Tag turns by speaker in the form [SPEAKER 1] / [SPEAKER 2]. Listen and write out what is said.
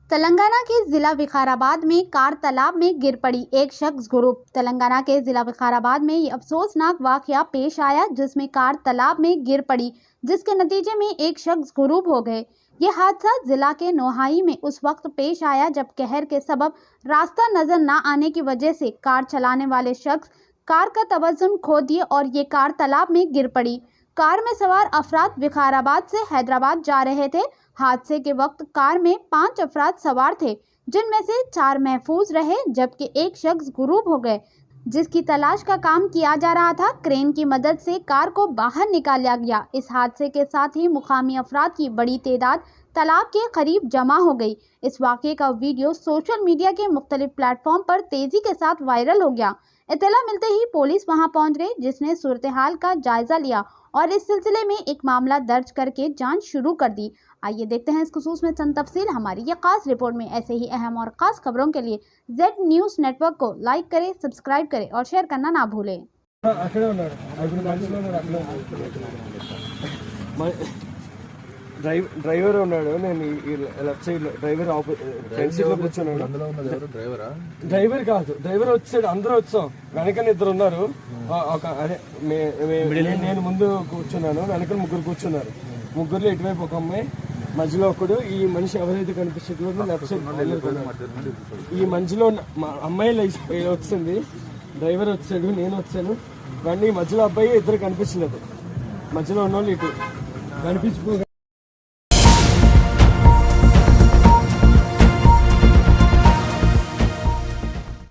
[SPEAKER 1] तेलंगाना के जिला विकाराबाद में कार तालाब में गिर पड़ी, एक शख्स गुरूब। तेलंगाना के जिला विकाराबाद में ये अफसोसनाक वाकया पेश आया जिसमें कार तालाब में गिर पड़ी, जिसके नतीजे में एक शख्स गुरूब हो गए। ये हादसा जिला के नोहाई में उस वक्त पेश आया जब कहर के सबब रास्ता नजर न आने की वजह से कार चलाने वाले शख्स कार का तवज्जुन खो दिए और ये कार तालाब में गिर पड़ी। कार में सवार अफराद विकाराबाद से हैदराबाद जा रहे थे। हादसे के वक्त कार में 5 अफराद सवार थे, जिनमें से 4 महफूज रहे जबकि एक शख्स गुरूब हो गए, जिसकी तलाश का काम किया जा रहा था। क्रेन की मदद से कार को बाहर निकाला गया। इस हादसे के साथ ही मुकामी अफराद की बड़ी तादाद तालाब के करीब जमा हो गई। इस वाक़े का वीडियो सोशल मीडिया के मुख्तलिफ प्लेटफॉर्म पर तेजी के साथ वायरल हो गया। इत्तला मिलते ही पुलिस वहां पहुंच गई, जिसने सूरत हाल का जायजा लिया और इस सिलसिले में एक मामला दर्ज करके जांच शुरू कर दी। आइए देखते हैं इस खुसूस में चंद तफसील हमारी ये खास रिपोर्ट में। ऐसे ही अहम और खास खबरों के लिए जेड न्यूज़ नेटवर्क को लाइक करें, सब्सक्राइब करें और शेयर करना ना भूलें।
[SPEAKER 2] డ్రైవర్ ఉన్నాడు, నేను left side driver front seat లో కూర్చున్నాడు. డ్రైవర్ కాదు, డ్రైవర్ వచ్చాడు, అందరూ వచ్చాం. వెనక ఇద్దరు ఉన్నారు. అదే నేను ముందు కూర్చున్నాను, వెనక ముగ్గురు కూర్చున్నారు. ముగ్గురులో ఇటువైపు ఒక అమ్మాయి, మధ్యలో ఒకడు. ఈ మనిషి ఎవరైతే కనిపించట్లేదు లెఫ్ట్ సైడ్, ఈ మధ్యలో అమ్మాయి వచ్చింది, డ్రైవర్ వచ్చాడు, నేను వచ్చాను. కానీ మధ్యలో అబ్బాయి ఇద్దరు కనిపించలేదు. మధ్యలో ఉన్న వాళ్ళు ఇటు కనిపించిపో